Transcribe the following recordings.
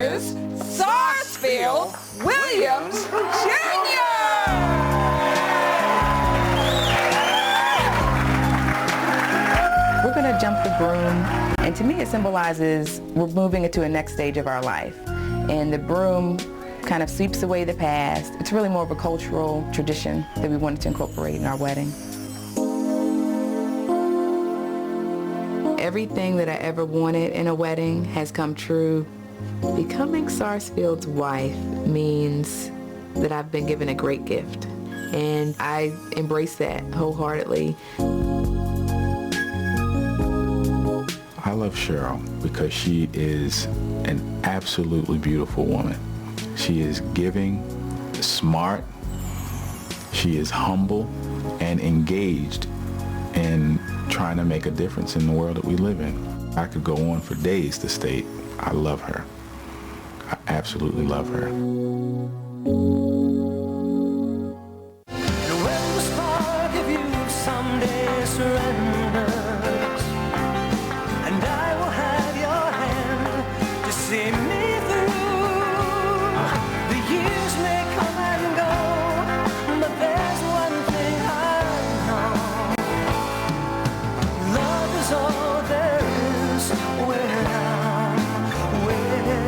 is Sarsfield Williams Jr. We're going to jump the broom, and to me it symbolizes we're moving into a next stage of our life. And the broom kind of sweeps away the past. It's really more of a cultural tradition that we wanted to incorporate in our wedding. Everything that I ever wanted in a wedding has come true. Becoming Sarsfield's wife means that I've been given a great gift, and I embrace that wholeheartedly. I love Cheryl because she is an absolutely beautiful woman. She is giving, smart, she is humble, and engaged in trying to make a difference in the world that we live in. I could go on for days to state I love her. I absolutely love her. When the spark of you someday surrenders, and I will have your hand to see me through. The years may come and go, but there's one thing I know. Love is all there is when I'm with you.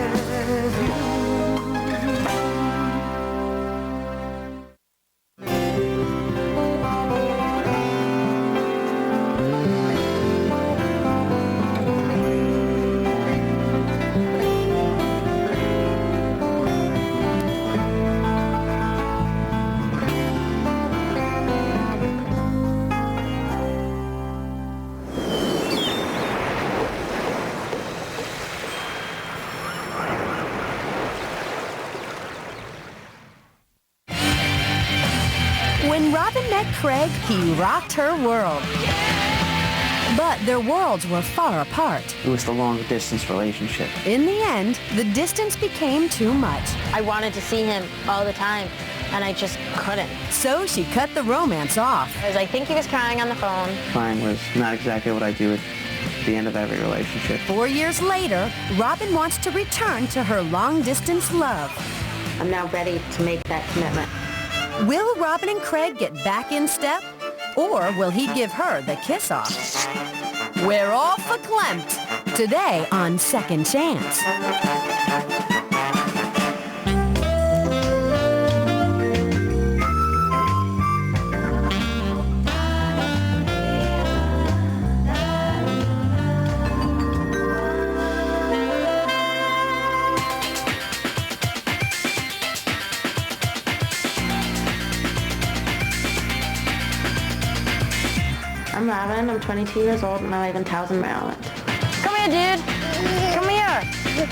When Robin met Craig, he rocked her world. But their worlds were far apart. It was the long-distance relationship. In the end, the distance became too much. I wanted to see him all the time, and I just couldn't. So she cut the romance off. Because I think he was crying on the phone. Crying was not exactly what I do at the end of every relationship. 4 years later, Robin wants to return to her long-distance love. I'm now ready to make that commitment. Will Robin and Craig get back in step? Or will he give her the kiss-off? We're all verklempt. Today on Second Chance. I'm Robin, I'm 22 years old, and I live in Towson, Maryland. Come here, dude. Come here.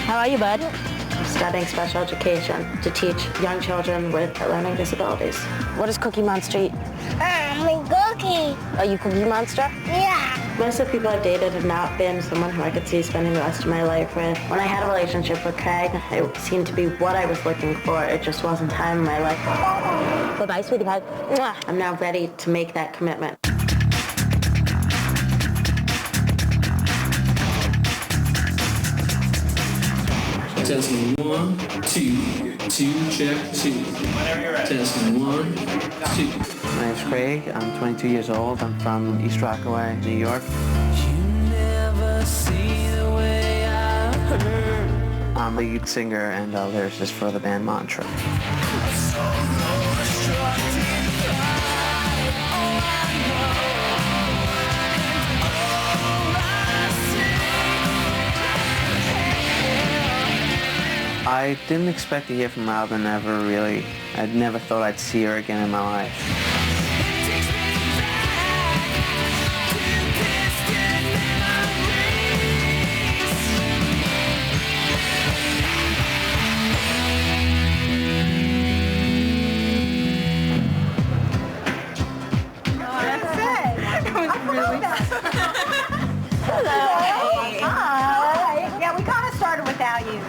How are you, bud? I'm studying special education to teach young children with learning disabilities. What does Cookie Monster eat? I'm a cookie. Are you Cookie Monster? Yeah. Most of the people I've dated have not been someone who I could see spending the rest of my life with. When I had a relationship with Craig, it seemed to be what I was looking for. It just wasn't time in my life. Bye-bye, sweetie pie. I'm now ready to make that commitment. Testing 1, 2, 2, check 2. Whenever you're ready. Testing 1, 2. My name's Craig. I'm 22 years old. I'm from East Rockaway, New York. You never see the way I hurt. I'm the lead singer and lyricist for the band Mantra. I didn't expect to hear from Robin ever, really. I'd never thought I'd see her again in my life.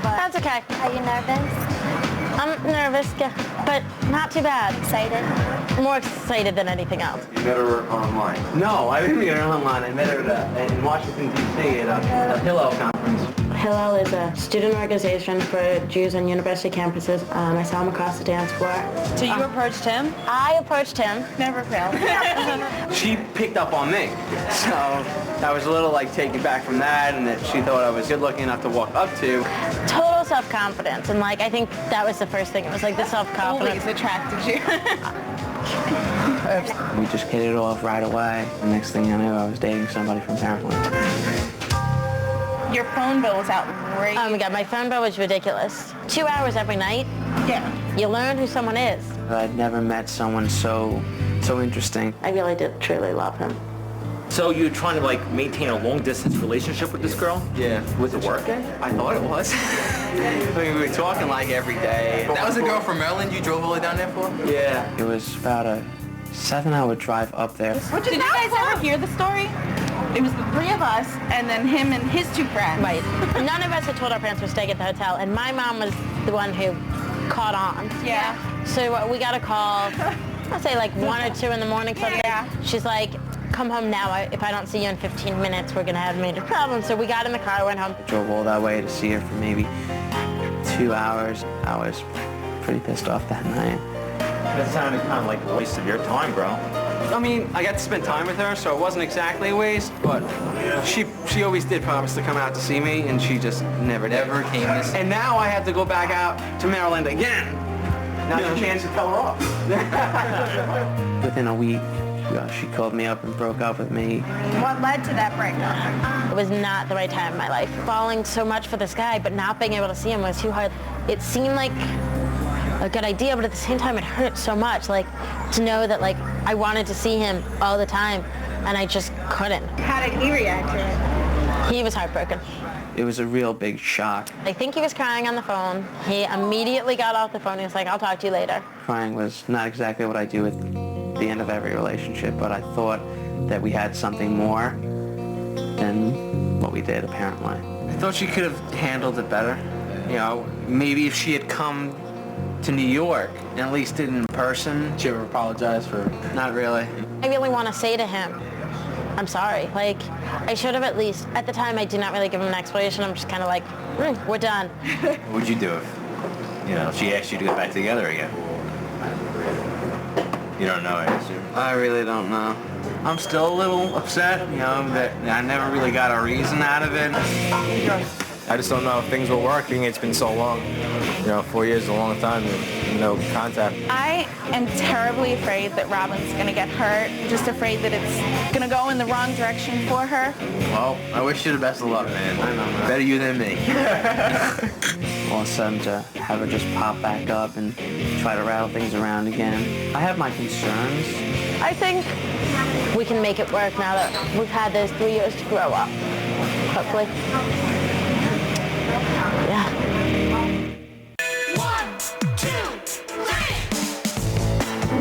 That's okay. Are you nervous? I'm nervous, yeah, but not too bad. Excited? More excited than anything else. You met her online? No, I didn't meet her online. I met her in Washington, D.C. at a Pillow conference. Hillel is a student organization for Jews on university campuses. I saw him across the dance floor. So you approached him? I approached him. Never failed. She picked up on me, so I was a little like taken back from that, and that she thought I was good looking enough to walk up to. Total self-confidence, and like I think that was the first thing. It was like the self-confidence. Always attracted you. We just hit it off right away. The next thing I knew, I was dating somebody from Maryland. Your phone bill was outrageous. Oh my God, my phone bill was ridiculous. 2 hours every night. Yeah. You learn who someone is. I'd never met someone so interesting. I really did truly love him. So you're trying to like maintain a long distance relationship with this girl? Yeah. Was it working? I thought it was. I mean, we were talking like every day. That was a girl from Maryland you drove all the way down there for? Yeah. It was about a 7-hour drive up there. Did you guys ever hear the story? It was the three of us, and then him and his two friends. Right. None of us had told our parents we're staying at the hotel, and my mom was the one who caught on. Yeah. So we got a call, I'll say like 1 or 2 in the morning, something. Yeah. She's like, come home now. If I don't see you in 15 minutes, we're going to have major problems. So we got in the car, went home. Drove all that way to see her for maybe 2 hours. I was pretty pissed off that night. That sounded kind of like a waste of your time, bro. I mean, I got to spend time with her, so it wasn't exactly a waste, but she always did promise to come out to see me, and she just never came. And now I have to go back out to Maryland again. Now the chance fell off. Within a week, she called me up and broke up with me. What led to that breakup? It was not the right time in my life. Falling so much for this guy, but not being able to see him was too hard. It seemed like a good idea, but at the same time it hurt so much, like to know that like I wanted to see him all the time and I just couldn't. How did he react to it? He was heartbroken. It was a real big shock. I think he was crying on the phone. He immediately got off the phone. He was like, I'll talk to you later. Crying was not exactly what I do at the end of every relationship, but I thought that we had something more than what we did, apparently. I thought she could have handled it better. You know, maybe if she had come to New York and at least did it in person. Did you ever apologize for? Not really. I really want to say to him, I'm sorry. Like, I should have at least, at the time I did not really give him an explanation. I'm just kind of like, we're done. What would you do if, she asked you to get back together again? You don't know, I assume. I really don't know. I'm still a little upset, that I never really got a reason out of it. I just don't know if things were working. It's been so long. 4 years is a long time, no contact. I am terribly afraid that Robin's going to get hurt. Just afraid that it's going to go in the wrong direction for her. Well, I wish you the best of luck, man. I know. Better you than me. All of a sudden to have her just pop back up and try to rattle things around again. I have my concerns. I think we can make it work now that we've had those 3 years to grow up. Hopefully. Yeah. 1, 2, 3.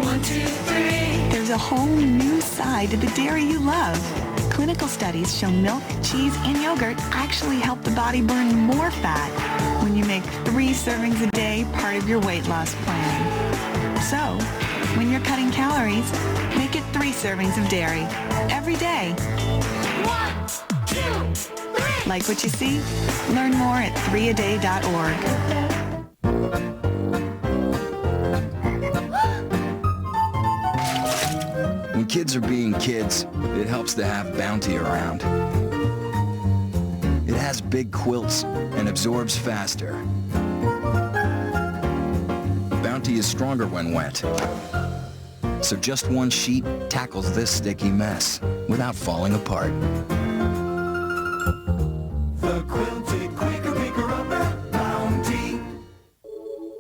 1, 2, 3. There's a whole new side to the dairy you love. Clinical studies show milk, cheese, and yogurt actually help the body burn more fat when you make 3 servings a day part of your weight loss plan. So, when you're cutting calories, make it 3 servings of dairy every day. 1, 2, 3. Like what you see? Learn more at 3aday.org. When kids are being kids, it helps to have Bounty around. It has big quilts and absorbs faster. Bounty is stronger when wet. So just one sheet tackles this sticky mess without falling apart. The quilted quicker picker upper Bounty.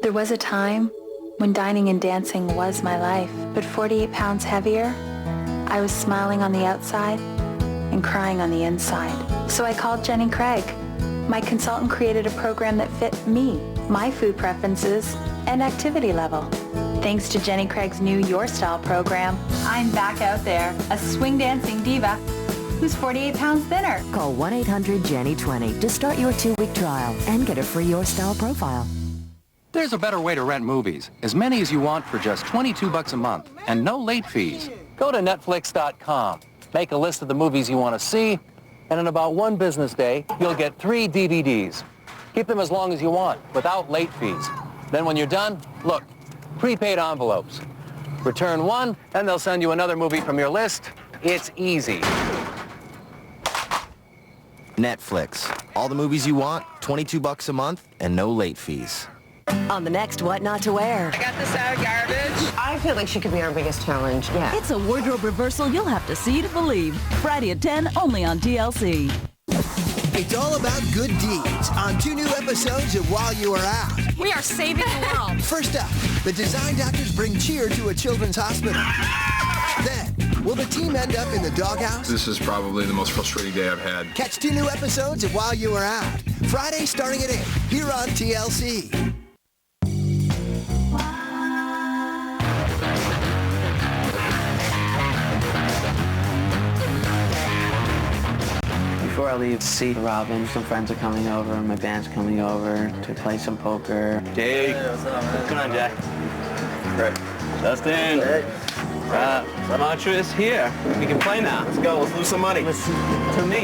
There was a time when dining and dancing was my life, but 48 pounds heavier, I was smiling on the outside and crying on the inside. So I called Jenny Craig. My consultant created a program that fit me, my food preferences, and activity level. Thanks to Jenny Craig's new Your Style program, I'm back out there, a swing dancing diva who's 48 pounds thinner. Call 1-800-JENNY20 to start your 2-week trial and get a free Your Style profile. There's a better way to rent movies, as many as you want for just $22 a month, and no late fees. Go to Netflix.com, make a list of the movies you want to see, and in about 1 business day, you'll get 3 DVDs. Keep them as long as you want, without late fees. Then when you're done, look, prepaid envelopes. Return 1, and they'll send you another movie from your list. It's easy. Netflix. All the movies you want, $22 a month, and no late fees. On the next What Not to Wear. I got this out of garbage. I feel like she could be our biggest challenge. Yeah. It's a wardrobe reversal you'll have to see to believe. Friday at 10, only on TLC. It's all about good deeds on 2 new episodes of While You Are Out. We are saving the world. First up, the design doctors bring cheer to a children's hospital. Then, will the team end up in the doghouse? This is probably the most frustrating day I've had. Catch 2 new episodes of While You Are Out. Friday starting at 8, here on TLC. Before I leave to see Robin, some friends are coming over, my band's coming over to play some poker. Jake. What's going on, Jack? Great. Dustin. Hey. Mantra is here. We can play now. Let's go. Let's lose some money. Listen to me.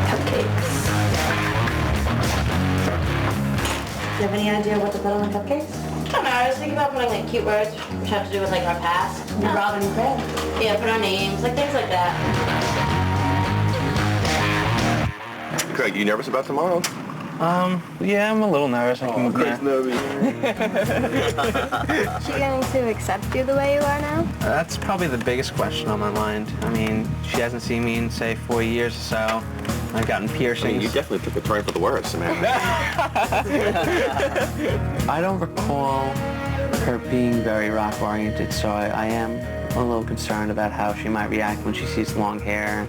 Cupcakes. Do you have any idea what to put on the cupcakes? I don't know. I was thinking about putting like cute words which have to do with like our past. No. Robin and Craig. Yeah, put our names, like things like that. Craig, you nervous about tomorrow? Yeah, I'm a little nervous. Craig's nervous. Is she going to accept you the way you are now? That's probably the biggest question on my mind. I mean, she hasn't seen me in, say, 4 years or so. I've gotten piercings. I mean, you definitely took a turn for the worse, man. I don't recall her being very rock-oriented, so I am a little concerned about how she might react when she sees long hair and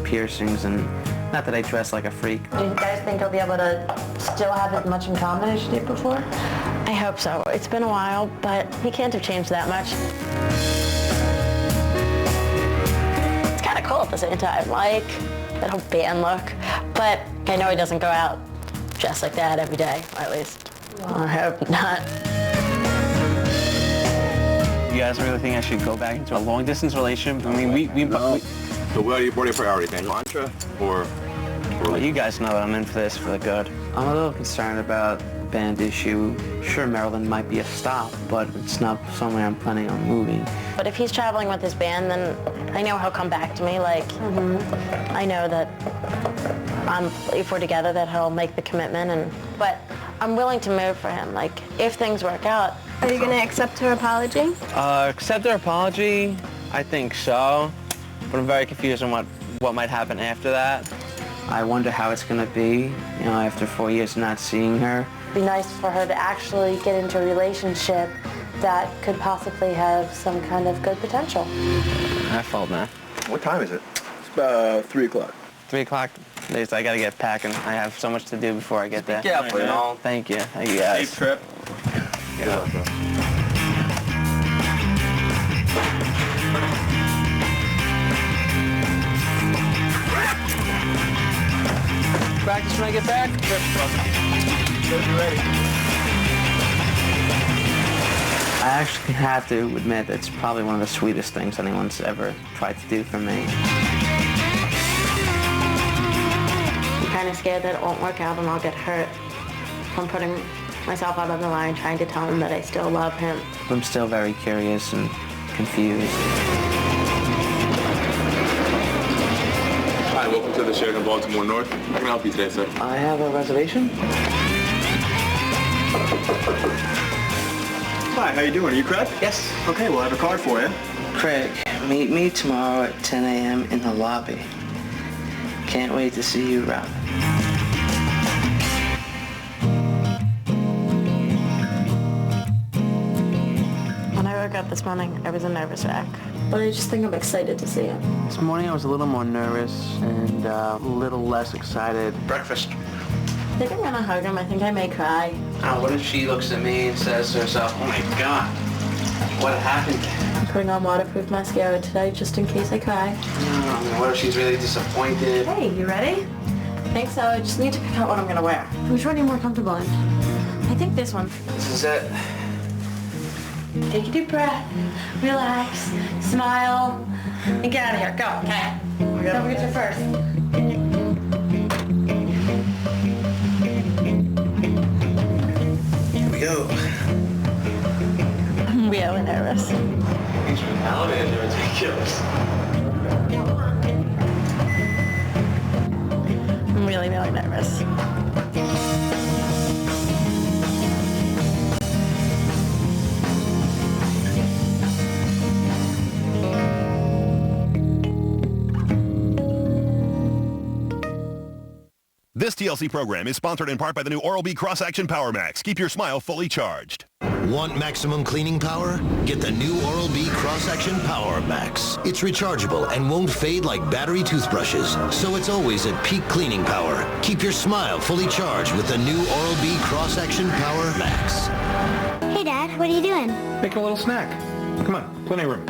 piercings, and not that I dress like a freak. Do you guys think he'll be able to still have as much in common as you did before? I hope so. It's been a while, but he can't have changed that much. It's kind of cool at the same time, like that whole band look. But I know he doesn't go out dressed like that every day, or at least I hope not. You guys really think I should go back into a long-distance relationship? I mean, So what are your priorities, man? Mantra or... Well, you guys know that I'm in for this for the good. I'm a little concerned about the band issue. Sure, Maryland might be a stop, but it's not somewhere I'm planning on moving. But if he's traveling with his band, then I know he'll come back to me. Like, I know that if we're together, that he'll make the commitment. But I'm willing to move for him. Like, if things work out. Are you going to accept her apology? Accept her apology? I think so. But I'm very confused on what might happen after that. I wonder how it's going to be, you know, after 4 years of not seeing her. It'd be nice for her to actually get into a relationship that could possibly have some kind of good potential. I felt that. What time is it? It's about 3 o'clock. 3 o'clock? I got to get packing. I have so much to do before I get there. Yeah, you know. Thank you. Thank you, guys. Safe trip. Yeah. Practice when I get back. Ready. I actually have to admit it's probably one of the sweetest things anyone's ever tried to do for me. I'm kind of scared that it won't work out and I'll get hurt. I'm putting myself out on the line trying to tell him that I still love him. I'm still very curious and confused. Hi, welcome to the Sheraton Baltimore North. How can I help you today, sir? I have a reservation. Hi, how you doing? Are you Craig? Yes. Okay, we'll have a card for you. Craig, meet me tomorrow at 10 a.m. in the lobby. Can't wait to see you, Robin. When I woke up this morning, I was a nervous wreck. But I just think I'm excited to see him. This morning I was a little more nervous and a little less excited. Breakfast. I think I'm gonna hug him. I think I may cry. What if she looks at me and says to herself, oh my God, what happened? I'm putting on waterproof mascara today just in case I cry. What if she's really disappointed? Hey, you ready? I think so. I just need to pick out what I'm gonna wear. Which one are you more comfortable in? I think this one. This is it. Take a deep breath, relax, smile. And get out of here. Go, okay? Don't forget your purse. Here we go. I'm really nervous. Thanks for telling me they're ridiculous. I'm really, really nervous. This TLC program is sponsored in part by the new Oral-B Cross-Action Power Max. Keep your smile fully charged. Want maximum cleaning power? Get the new Oral-B Cross-Action Power Max. It's rechargeable and won't fade like battery toothbrushes, so it's always at peak cleaning power. Keep your smile fully charged with the new Oral-B Cross-Action Power Max. Hey, Dad, what are you doing? Make a little snack. Come on, plenty of room.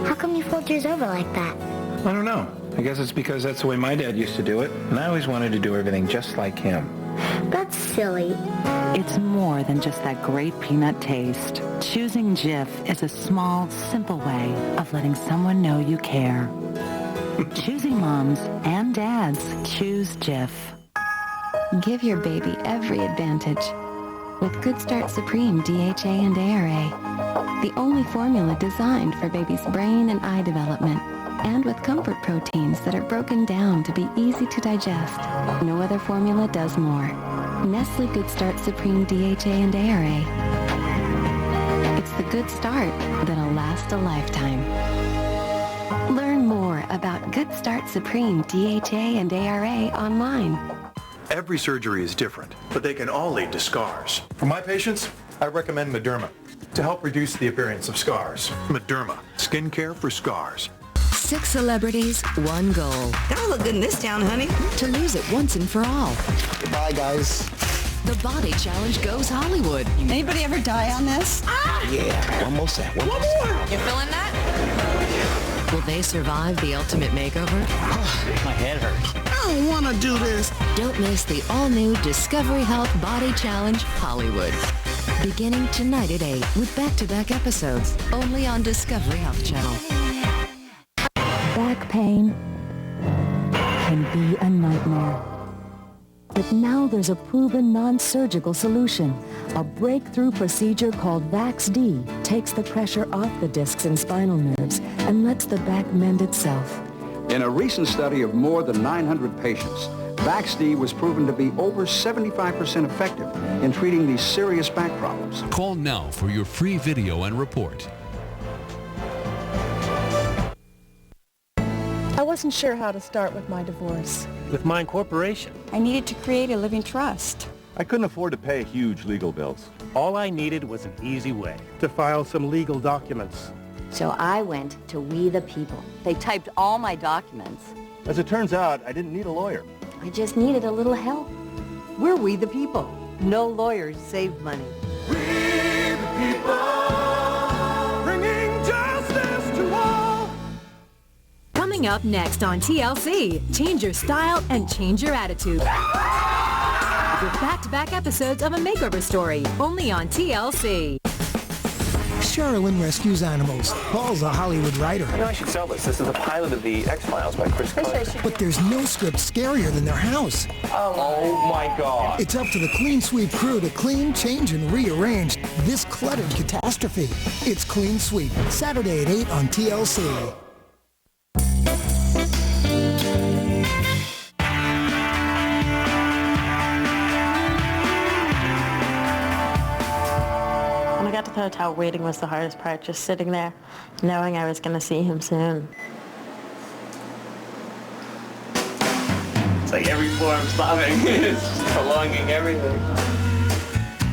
How come you fold yours over like that? I don't know. I guess it's because that's the way my dad used to do it, and I always wanted to do everything just like him. That's silly. It's more than just that great peanut taste. Choosing Jif is a small, simple way of letting someone know you care. Choosing moms and dads, choose Jif. Give your baby every advantage with Good Start Supreme DHA and ARA, the only formula designed for baby's brain and eye development, and with comfort proteins that are broken down to be easy to digest. No other formula does more. Nestle Good Start Supreme DHA and ARA. It's the good start that'll last a lifetime. Learn more about Good Start Supreme DHA and ARA online. Every surgery is different, but they can all lead to scars. For my patients, I recommend Mederma to help reduce the appearance of scars. Mederma, skincare for scars. 6 celebrities, 1 goal. Gotta look good in this town, honey. To lose it once and for all. Goodbye, guys. The Body Challenge goes Hollywood. Anybody ever die on this? Yeah, one more set. One more. You feeling that? Will they survive the ultimate makeover? My head hurts. I don't want to do this. Don't miss the all-new Discovery Health Body Challenge Hollywood. Beginning tonight at 8 with back-to-back episodes, only on Discovery Health Channel. Back pain can be a nightmare. But now there's a proven non-surgical solution. A breakthrough procedure called VAX-D takes the pressure off the discs and spinal nerves and lets the back mend itself. In a recent study of more than 900 patients, VAX-D was proven to be over 75% effective in treating these serious back problems. Call now for your free video and report. I wasn't sure how to start with my divorce. With my incorporation. I needed to create a living trust. I couldn't afford to pay huge legal bills. All I needed was an easy way to file some legal documents. So I went to We the People. They typed all my documents. As it turns out, I didn't need a lawyer. I just needed a little help. We're We the People. No lawyers save money. We the people, bringing justice to all. Coming up next on TLC, change your style and change your attitude. With back-to-back episodes of A Makeover Story, only on TLC. Sherilyn rescues animals. Paul's a Hollywood writer. I know I should sell this. This is the pilot of the X-Files by Chris Carter. But there's no script scarier than their house. Oh my God. It's up to the Clean Sweep crew to clean, change, and rearrange this cluttered catastrophe. It's Clean Sweep, Saturday at 8 on TLC. When I got to the hotel, waiting was the hardest part, just sitting there, knowing I was going to see him soon. It's like every floor I'm stopping is prolonging everything.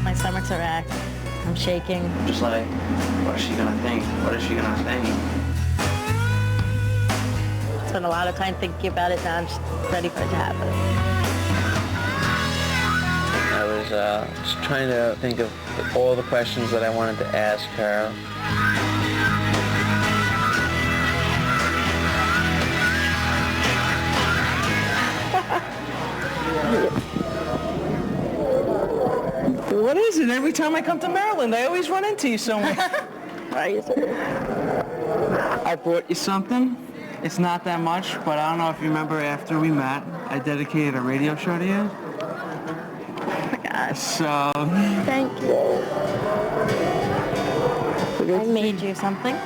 My stomach's a wreck. I'm shaking. Just like, what is she gonna think? What is she gonna think? I spent a lot of time thinking about it. Now I'm just ready for it to happen. I was just trying to think of all the questions that I wanted to ask her. What is it? and every time I come to Maryland, I always run into you somewhere. I brought you something. It's not that much, but I don't know if you remember after we met, I dedicated a radio show to you. Oh my gosh. So... Thank you. I made you something.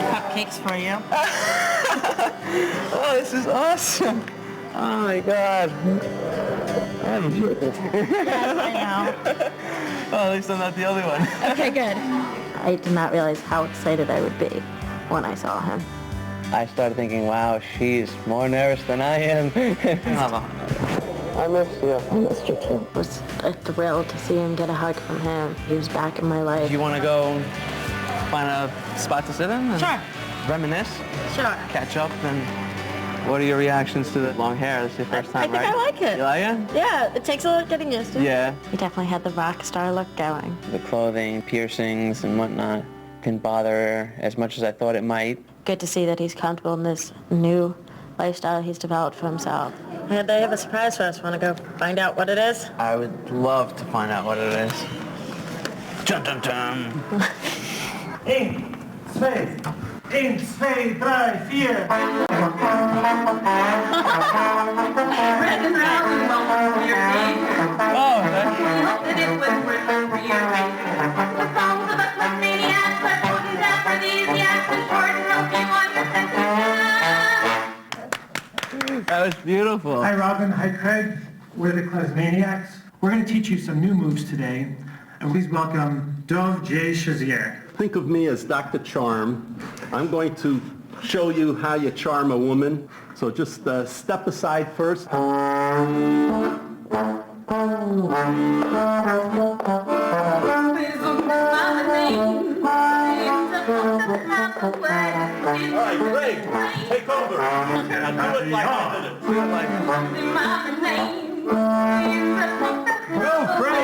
Cupcakes for you. Oh, this is awesome. Oh my God. Yes, I know. Oh, at least I'm not the only one. Okay, good. I did not realize how excited I would be when I saw him. I started thinking, wow, she's more nervous than I am. I miss you. I missed you too. It was a thrill to see him get a hug from him. He was back in my life. Do you want to go find a spot to sit in? And Sure. Reminisce? Sure. Catch up? And what are your reactions to the long hair? This is your first time, I think right? I like it. You like it? Yeah, it takes a little getting used to. Yeah. He definitely had the rock star look going. The clothing, piercings, and whatnot didn't bother her as much as I thought it might. Good to see that he's comfortable in this new lifestyle he's developed for himself. And they have a surprise for us. Want to go find out what it is? I would love to find out what it is. Dun dun dun. 1, 2, 1, 2, 3, 4. That was beautiful. Hi, Robin. Hi, Craig. We're the Klasmaniacs. We're going to teach you some new moves today. And please welcome Dov J. Shazier. Think of me as Dr. Charm. I'm going to show you how you charm a woman. So just step aside first. All right, Greg, take over. Now do it like I did it. Do it like Go, Greg!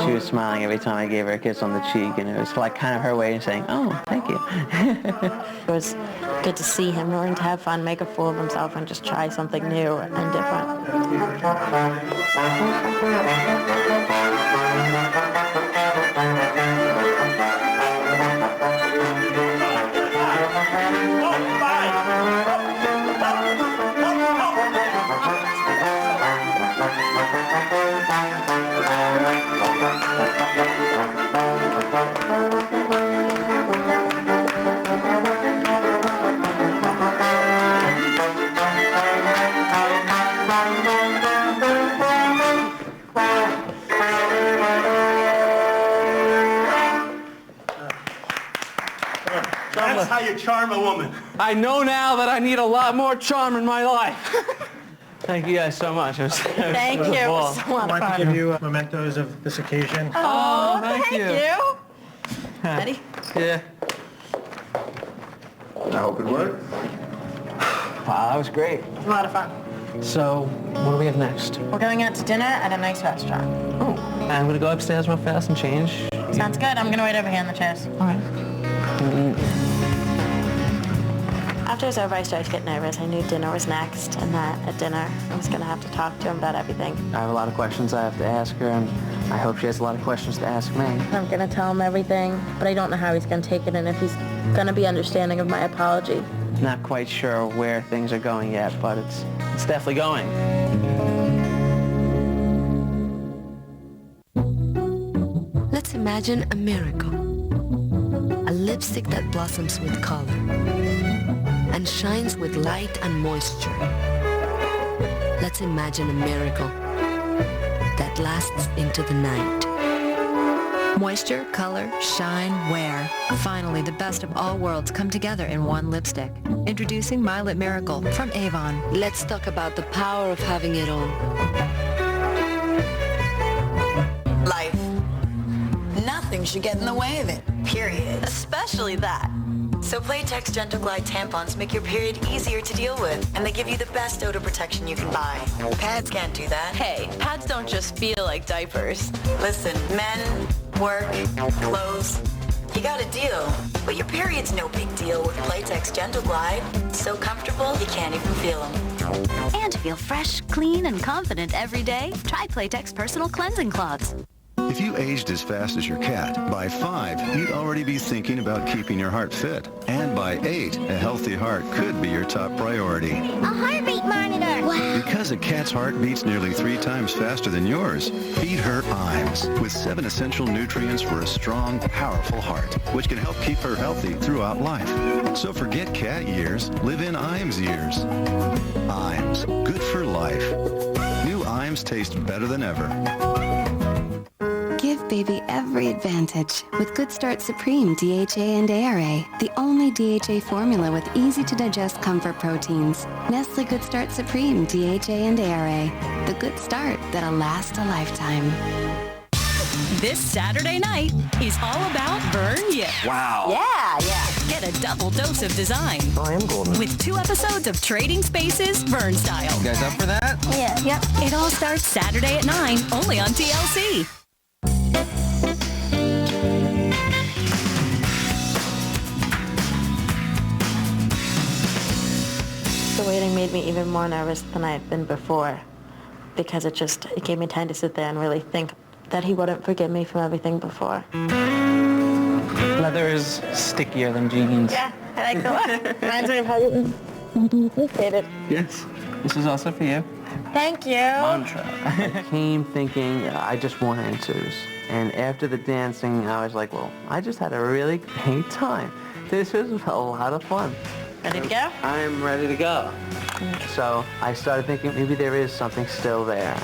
She was smiling every time I gave her a kiss on the cheek, and it was like kind of her way of saying, oh, thank you. It was good to see him willing to have fun, make a fool of himself, and just try something new and different. That's how you charm a woman. I know now that I need a lot more charm in my life. Thank you guys so much. Thank you. It was so much I want fun. to give you mementos of this occasion. Oh, thank you. Ready? Yeah. I hope it worked. Wow, that was great. It was a lot of fun. So, what do we have next? We're going out to dinner at a nice restaurant. Oh, I'm going to go upstairs real fast and change. Sounds good. I'm going to wait over here in the chairs. All right. After it was over, I started to get nervous. I knew dinner was next, and that at dinner, I was going to have to talk to him about everything. I have a lot of questions I have to ask her, and I hope she has a lot of questions to ask me. I'm going to tell him everything, but I don't know how he's going to take it and if he's going to be understanding of my apology. Not quite sure where things are going yet, but it's definitely going. Let's imagine a miracle. A lipstick that blossoms with color and shines with light and moisture. Let's imagine a miracle that lasts into the night. Moisture, color, shine, wear. Finally, the best of all worlds come together in one lipstick. Introducing My Lip Miracle from Avon. Let's talk about the power of having it all. Life. Nothing should get in the way of it, period. Especially that. So Playtex Gentle Glide tampons make your period easier to deal with, and they give you the best odor protection you can buy. Pads can't do that. Hey, pads don't just feel like diapers. Listen, men, work, clothes, you got a deal. But your period's no big deal with Playtex Gentle Glide. So comfortable, you can't even feel them. And to feel fresh, clean, and confident every day, try Playtex Personal Cleansing Cloths. If you aged as fast as your cat, by 5, you'd already be thinking about keeping your heart fit. And by 8, a healthy heart could be your top priority. A heartbeat monitor! Wow! Because a cat's heart beats nearly 3 times faster than yours, feed her IMES with 7 essential nutrients for a strong, powerful heart, which can help keep her healthy throughout life. So forget cat years, live in IMES years. IMES, good for life. New IMES taste better than ever. Give baby every advantage with Good Start Supreme DHA and ARA, the only DHA formula with easy-to-digest comfort proteins. Nestle Good Start Supreme DHA and ARA, the good start that'll last a lifetime. This Saturday night is all about Burn Yip. Wow. Yeah. Get a double dose of design. Oh, I am golden. With 2 episodes of Trading Spaces Vern Style. You guys up for that? Yeah. Yep. It all starts Saturday at 9, only on TLC. The waiting made me even more nervous than I had been before, because it gave me time to sit there and really think that he wouldn't forgive me from everything before. Leather is stickier than jeans. Yeah, I like the look. Reminds me of how you appreciate it. Yes. This is also for you. Thank you. Mantra. I came thinking I just want answers. And after the dancing, I was like, well, I just had a really great time. This was a lot of fun. Ready to go? I'm ready to go. So I started thinking maybe there is something still there.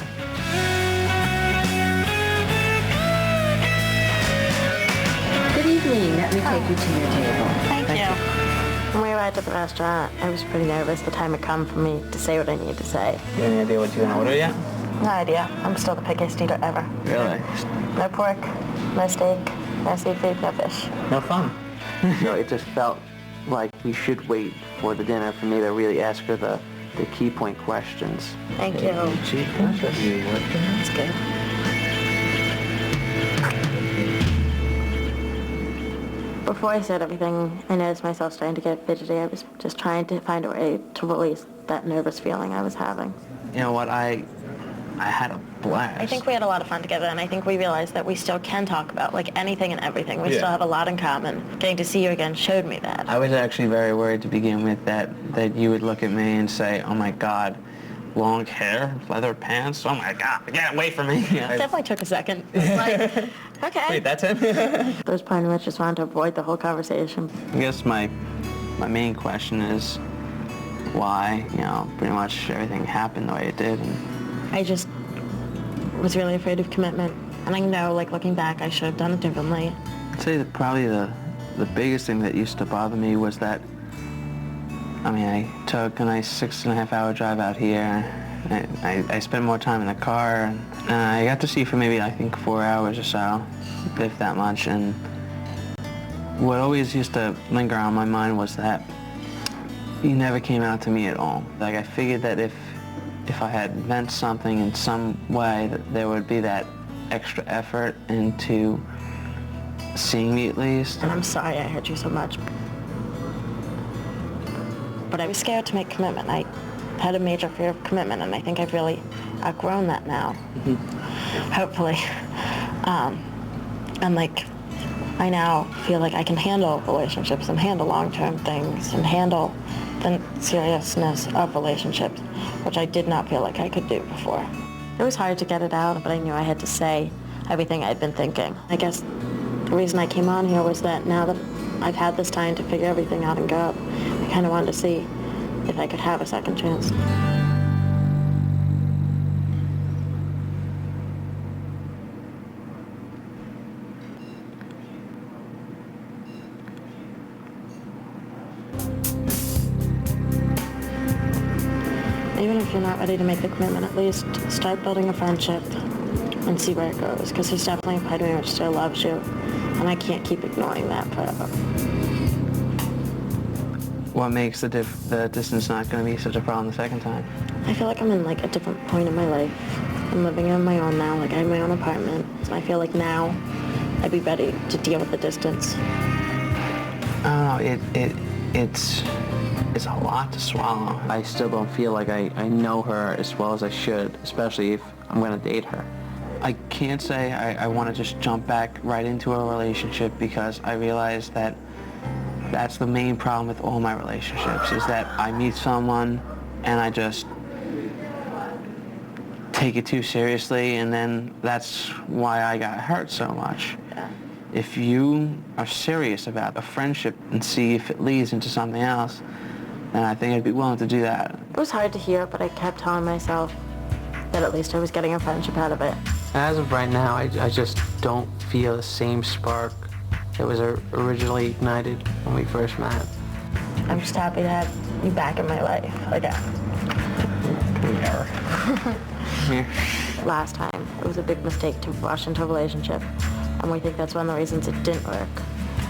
Good evening. Let me take you to your table. Thank you. When we arrived at the restaurant, I was pretty nervous. The time had come for me to say what I needed to say. You have any idea what you're going to order yet? No idea. I'm still the pickiest eater ever. Really? No pork, no steak, no seafood, no fish. No fun. So it just felt like we should wait for the dinner for me to really ask her the key point questions. Thank you. Gee, That's good. Before I said everything, I noticed myself starting to get fidgety. I was just trying to find a way to release that nervous feeling I was having. You know what, I had a blast. I think we had a lot of fun together, and I think we realized that we still can talk about like anything and everything. We still have a lot in common. Getting to see you again showed me that. I was actually very worried to begin with that you would look at me and say, oh my God, long hair, leather pants, oh my God, get away from me. It definitely took a second. It was like, okay. Wait, that's him? There was part of me that just wanted to avoid the whole conversation. I guess my main question is why, pretty much everything happened the way it did. And I just was really afraid of commitment. And I know, like, looking back, I should have done it differently. I'd say that probably the biggest thing that used to bother me was that, I took a nice 6.5-hour drive out here. I spent more time in the car. And I got to see for maybe, I think, 4 hours or so, if that much. And what always used to linger on my mind was that you never came out to me at all. Like, I figured that if I had meant something in some way, that there would be that extra effort into seeing me at least. And I'm sorry I hurt you so much. But I was scared to make commitment. I had a major fear of commitment, and I think I've really outgrown that now. Hopefully. And I now feel like I can handle relationships and handle long-term things and handle the seriousness of relationships, which I did not feel like I could do before. It was hard to get it out, but I knew I had to say everything I'd been thinking. I guess the reason I came on here was that now that I've had this time to figure everything out and go up, I kind of wanted to see if I could have a second chance. Even if you're not ready to make the commitment, at least start building a friendship and see where it goes, because there's definitely a part of me which still loves you, and I can't keep ignoring that forever. what makes the distance not going to be such a problem the second time? I feel like I'm in like a different point in my life. I'm living on my own now, like I have my own apartment. So I feel like now I'd be ready to deal with the distance. I don't know, it's a lot to swallow. I still don't feel like I know her as well as I should, especially if I'm going to date her. I can't say I want to just jump back right into a relationship because I realize that that's the main problem with all my relationships, is that I meet someone and I just take it too seriously, and then that's why I got hurt so much. Yeah. If you are serious about a friendship and see if it leads into something else, then I think I'd be willing to do that. It was hard to hear, but I kept telling myself that at least I was getting a friendship out of it. As of right now, I just don't feel the same spark that was originally ignited when we first met. I'm just happy to have you back in my life again. Last time, it was a big mistake to rush into a relationship, and we think that's one of the reasons it didn't work.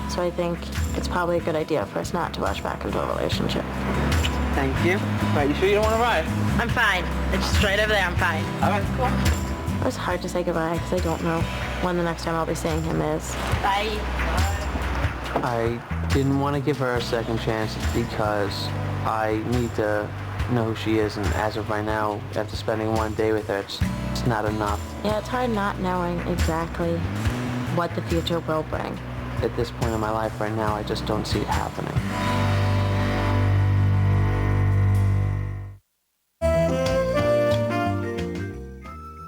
So I think it's probably a good idea for us not to rush back into a relationship. Thank you. Right, you sure you don't want to ride? I'm fine. It's just right over there. I'm fine. All right, cool. It was hard to say goodbye because I don't know when the next time I'll be seeing him is. Bye. I didn't want to give her a second chance because I need to know who she is, and as of right now, after spending one day with her, it's not enough. Yeah, it's hard not knowing exactly what the future will bring. At this point in my life right now, I just don't see it happening.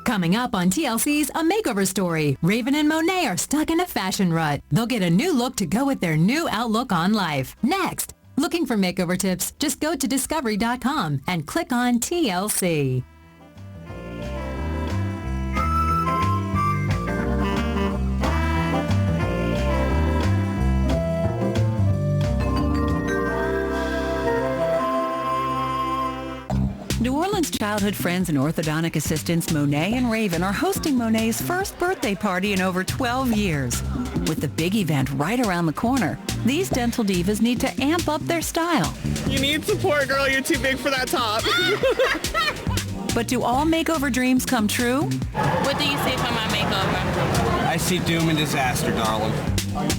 Coming up on TLC's A Makeover Story, Raven and Monet are stuck in a fashion rut. They'll get a new look to go with their new outlook on life. Next, looking for makeover tips? Just go to discovery.com and click on TLC. New Orleans childhood friends and orthodontic assistants Monet and Raven are hosting Monet's first birthday party in over 12 years. With the big event right around the corner, these dental divas need to amp up their style. You need support, girl. You're too big for that top. But do all makeover dreams come true? What do you see for my makeover? I see doom and disaster, darling.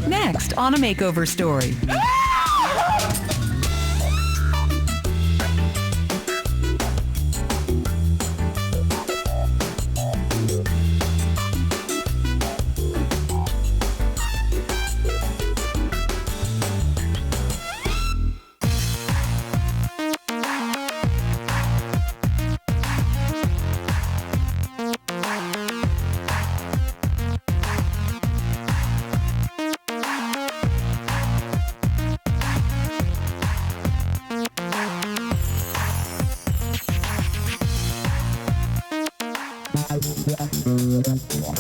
Next on A Makeover Story.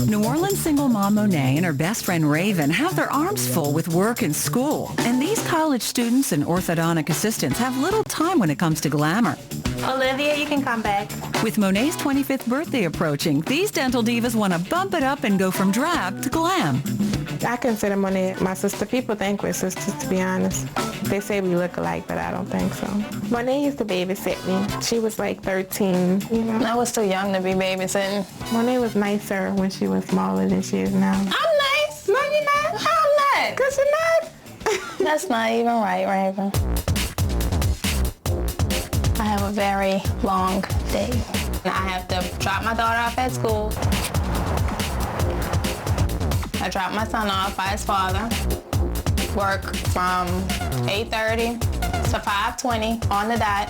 New Orleans single mom Monet and her best friend Raven have their arms full with work and school. And these college students and orthodontic assistants have little time when it comes to glamour. Olivia, you can come back. With Monet's 25th birthday approaching, these dental divas want to bump it up and go from drab to glam. I consider Monet my sister. People think we're sisters, to be honest. They say we look alike, but I don't think so. Monet used to babysit me. She was like 13. You know? I was too young to be babysitting. Monet was nicer when she was smaller than she is now. I'm nice. No, you're not. How I'm not? Because you're not. That's not even right, Raven. I have a very long day. I have to drop my daughter off at school. I drop my son off by his father. Work from 8:30 to 5:20 on the dot.